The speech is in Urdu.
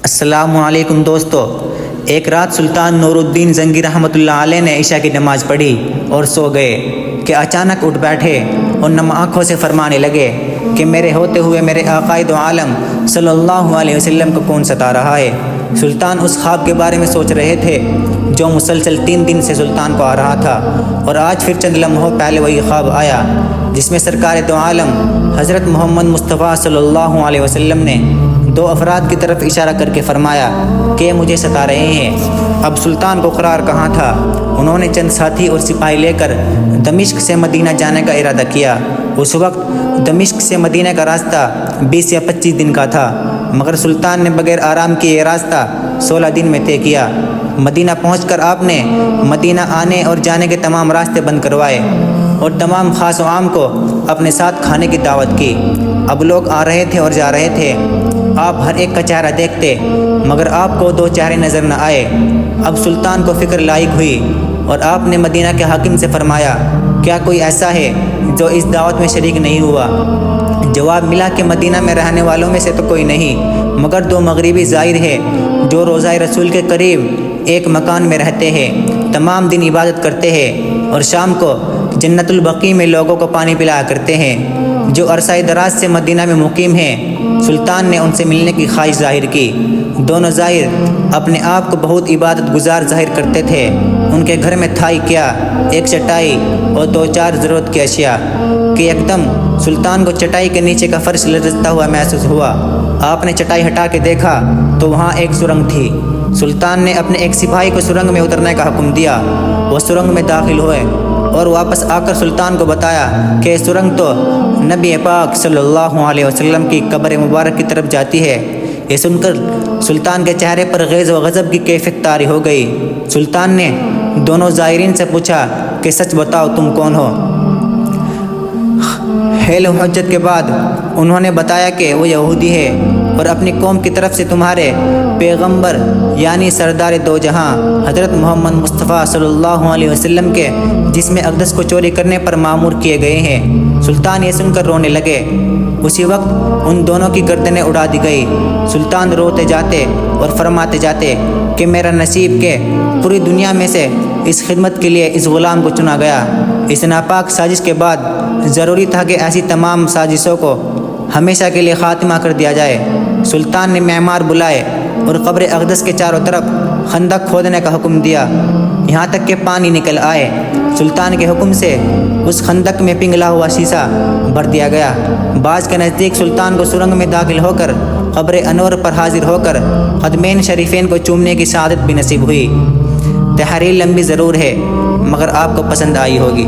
السلام علیکم دوستو، ایک رات سلطان نور الدین زنگی رحمۃ اللہ علیہ نے عشاء کی نماز پڑھی اور سو گئے کہ اچانک اٹھ بیٹھے اور نم آنکھوں سے فرمانے لگے کہ میرے ہوتے ہوئے میرے آقائد عالم صلی اللہ علیہ وسلم کو کون ستا رہا ہے۔ سلطان اس خواب کے بارے میں سوچ رہے تھے جو مسلسل 3 دن سے سلطان کو آ رہا تھا، اور آج پھر چند لمحوں پہلے وہی خواب آیا جس میں سرکار دو عالم حضرت محمد مصطفیٰ صلی اللہ علیہ وسلم نے 2 افراد کی طرف اشارہ کر کے فرمایا کہ یہ مجھے ستا رہے ہیں۔ اب سلطان کو قرار کہاں تھا۔ انہوں نے چند ساتھی اور سپاہی لے کر دمشق سے مدینہ جانے کا ارادہ کیا۔ اس وقت دمشق سے مدینہ کا راستہ 20 یا 25 دن کا تھا، مگر سلطان نے بغیر آرام کیے یہ راستہ 16 دن میں طے کیا۔ مدینہ پہنچ کر آپ نے مدینہ آنے اور جانے کے تمام راستے بند کروائے اور تمام خاص و عام کو اپنے ساتھ کھانے کی دعوت کی۔ اب لوگ آ رہے تھے اور جا رہے تھے، آپ ہر ایک کا چہرہ دیکھتے مگر آپ کو 2 چہرے نظر نہ آئے۔ اب سلطان کو فکر لاحق ہوئی اور آپ نے مدینہ کے حاکم سے فرمایا، کیا کوئی ایسا ہے جو اس دعوت میں شریک نہیں ہوا؟ جواب ملا کہ مدینہ میں رہنے والوں میں سے تو کوئی نہیں، مگر 2 مغربی زائر ہیں جو روضہ رسول کے قریب ایک مکان میں رہتے ہیں، تمام دن عبادت کرتے ہیں اور شام کو جنت البقیع میں لوگوں کو پانی پلایا کرتے ہیں، جو عرصہ دراز سے مدینہ میں مقیم ہیں۔ سلطان نے ان سے ملنے کی خواہش ظاہر کی۔ دونوں زائر اپنے آپ کو بہت عبادت گزار ظاہر کرتے تھے۔ ان کے گھر میں تھا ہی کیا، ایک چٹائی اور 2-4 ضرورت کی اشیاء کہ یکدم سلطان کو چٹائی کے نیچے کا فرش لرزتا ہوا محسوس ہوا۔ آپ نے چٹائی ہٹا کے دیکھا تو وہاں ایک سرنگ تھی۔ سلطان نے اپنے ایک سپاہی کو سرنگ میں اترنے کا حکم دیا۔ وہ سرنگ میں داخل ہوئے اور واپس آ کر سلطان کو بتایا کہ سرنگ تو نبی پاک صلی اللہ علیہ وسلم کی قبر مبارک کی طرف جاتی ہے۔ یہ سن کر سلطان کے چہرے پر غیظ و غضب کی کیفیت طاری ہو گئی۔ سلطان نے دونوں زائرین سے پوچھا کہ سچ بتاؤ تم کون ہو؟ حیل و حجت کے بعد انہوں نے بتایا کہ وہ یہودی ہے اور اپنی قوم کی طرف سے تمہارے پیغمبر یعنی سردار دو جہاں حضرت محمد مصطفیٰ صلی اللہ علیہ وسلم کے جسم اقدس کو چوری کرنے پر مامور کیے گئے ہیں۔ سلطان یہ سن کر رونے لگے۔ اسی وقت ان دونوں کی گردنیں اڑا دی گئی۔ سلطان روتے جاتے اور فرماتے جاتے کہ میرا نصیب کہ پوری دنیا میں سے اس خدمت کے لیے اس غلام کو چنا گیا۔ اس ناپاک سازش کے بعد ضروری تھا کہ ایسی تمام سازشوں کو ہمیشہ کے لیے خاتمہ کر دیا جائے۔ سلطان نے معمار بلائے اور قبر اقدس کے چاروں طرف خندق کھودنے کا حکم دیا یہاں تک کہ پانی نکل آئے۔ سلطان کے حکم سے اس خندق میں پنگھلا ہوا شیشہ بھر دیا گیا۔ بعض کے نزدیک سلطان کو سرنگ میں داخل ہو کر قبر انور پر حاضر ہو کر قدمین شریفین کو چومنے کی سعادت بھی نصیب ہوئی۔ تحریر لمبی ضرور ہے مگر آپ کو پسند آئی ہوگی۔